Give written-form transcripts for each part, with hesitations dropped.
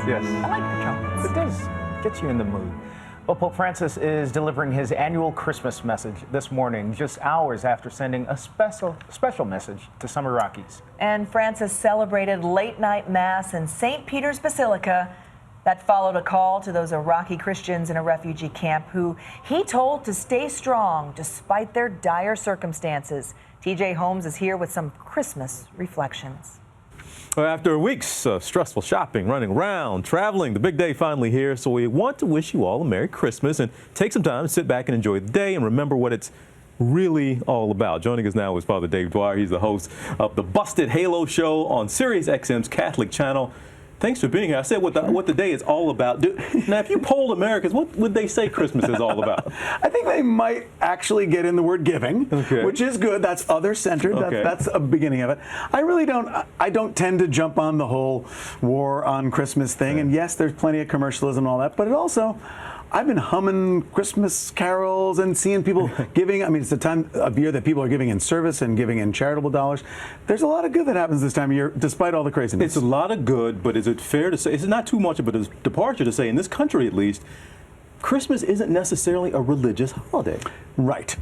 Yes. I like the trumpets. It does get you in the mood. Well, Pope Francis is delivering his annual Christmas message this morning, just hours after sending a special message to some Iraqis. And Francis celebrated late-night Mass in St. Peter's Basilica. That followed a call to those Iraqi Christians in a refugee camp who he told to stay strong despite their dire circumstances. TJ Holmes is here with some Christmas reflections. Well, after weeks of stressful shopping, running around, traveling, the big day finally here. So we want to wish you all a Merry Christmas and take some time to sit back and enjoy the day and remember what it's really all about. Joining us now is Father Dave Dwyer. He's the host of the Busted Halo Show on Sirius XM's Catholic channel. Thanks for being here. I said what the day is all about. Now, if you polled Americans, what would they say Christmas is all about? I think they might actually get in the word giving, which is good. That's other-centered. Okay. That's a beginning of it. I don't tend to jump on the whole war on Christmas thing. And yes, there's plenty of commercialism and all that, but it also, I've been humming Christmas carols and seeing people giving. I mean, it's a time of year that people are giving in service and giving in charitable dollars. There's a lot of good that happens this time of year, despite all the craziness. It's a lot of good, but is it fair to say, it's not too much of a departure to say, in this country at least, Christmas isn't necessarily a religious holiday. Right,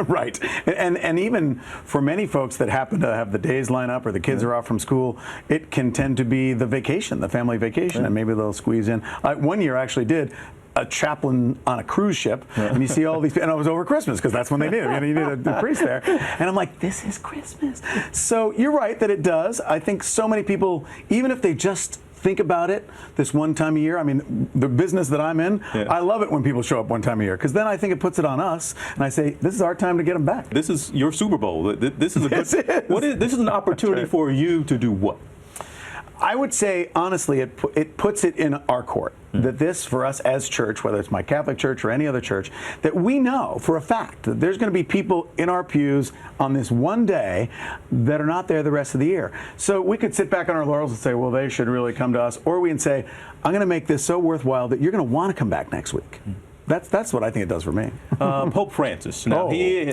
right. And even for many folks that happen to have the days line up or the kids are off from school, it can tend to be the vacation, the family vacation, and maybe they'll squeeze in. One year I actually did a chaplain on a cruise ship, and you see all these, and it was over Christmas because that's when they need it. You need a priest there, and I'm like, this is Christmas. So you're right that it does. I think so many people, even if they just think about it this one time a year. I mean, the business that I'm in, I love it when people show up one time a year because then I think it puts it on us, and I say, this is our time to get them back. This is your Super Bowl. This is a good. This is an opportunity for you to do what? I would say, honestly, it puts it in our court. That this, for us as church, whether it's my Catholic church or any other church, that we know for a fact that there's going to be people in our pews on this one day that are not there the rest of the year. So we could sit back on our laurels and say, well, they should really come to us. Or we can say, I'm going to make this so worthwhile that you're going to want to come back next week. That's what I think it does for me. Pope Francis. Now, we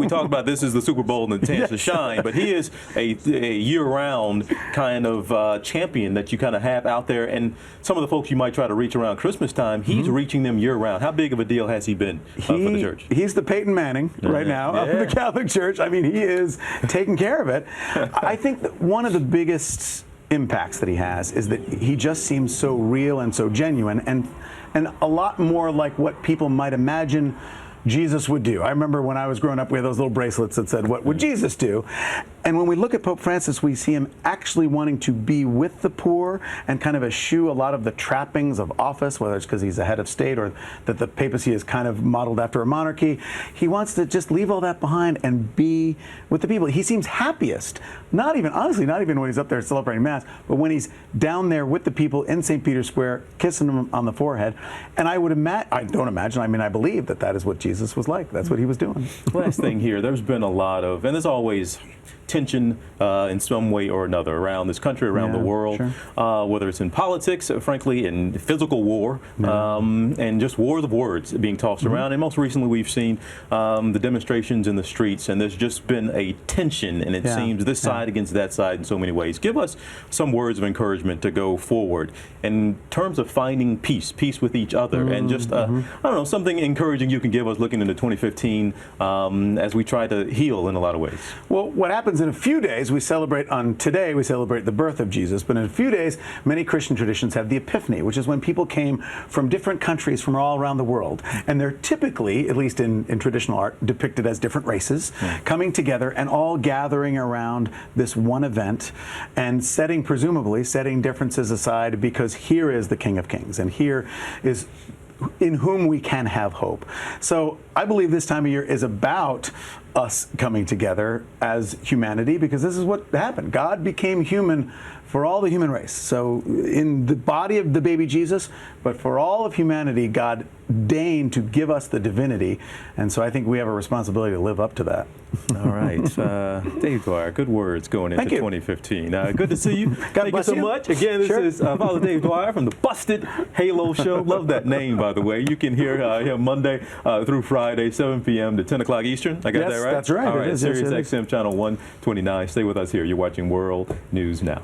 talked about this as the Super Bowl and the chance to shine, but he is a year-round kind of champion that you kind of have out there. And some of the folks you might try to reach around Christmas time, he's reaching them year-round. How big of a deal has he been for the church? He's the Peyton Manning right now of the Catholic Church. I mean, he is taking care of it. I think that one of the biggest impacts that he has is that he just seems so real and so genuine and a lot more like what people might imagine Jesus would do. I remember when I was growing up, we had those little bracelets that said, what would Jesus do? And when we look at Pope Francis, we see him actually wanting to be with the poor and kind of eschew a lot of the trappings of office, whether it's because he's a head of state or that the papacy is kind of modeled after a monarchy. He wants to just leave all that behind and be with the people. He seems happiest, honestly, not even when he's up there celebrating Mass, but when he's down there with the people in St. Peter's Square, kissing them on the forehead. And I believe that is what Jesus was like. That's what he was doing. Last thing here, there's been a lot of, and there's always tension in some way or another around this country, around the world, whether it's in politics, frankly, in physical war, and just wars of words being tossed around. And most recently, we've seen the demonstrations in the streets, and there's just been a tension, and it seems this side against that side in so many ways. Give us some words of encouragement to go forward in terms of finding peace with each other, and just, I don't know, something encouraging you can give us looking into 2015 as we try to heal in a lot of ways. Well, what happens in a few days, today we celebrate the birth of Jesus, but in a few days, many Christian traditions have the Epiphany, which is when people came from different countries from all around the world. And they're typically, at least in traditional art, depicted as different races, coming together and all gathering around this one event and presumably setting differences aside because here is the King of Kings and here is in whom we can have hope. So I believe this time of year is about us coming together as humanity because this is what happened. God became human for all the human race. So in the body of the baby Jesus, but for all of humanity, God deigned to give us the divinity. And so I think we have a responsibility to live up to that. All right. Dave Dwyer, good words going into 2015. Good to see you. Thank you so much. Again, this is Father Dave Dwyer from the Busted Halo Show. Love that name, by the way. You can hear him Monday through Friday, 7 p.m. to 10 o'clock Eastern. I got that right? That's right. All right. Sirius XM Channel 129. Stay with us here. You're watching World News Now.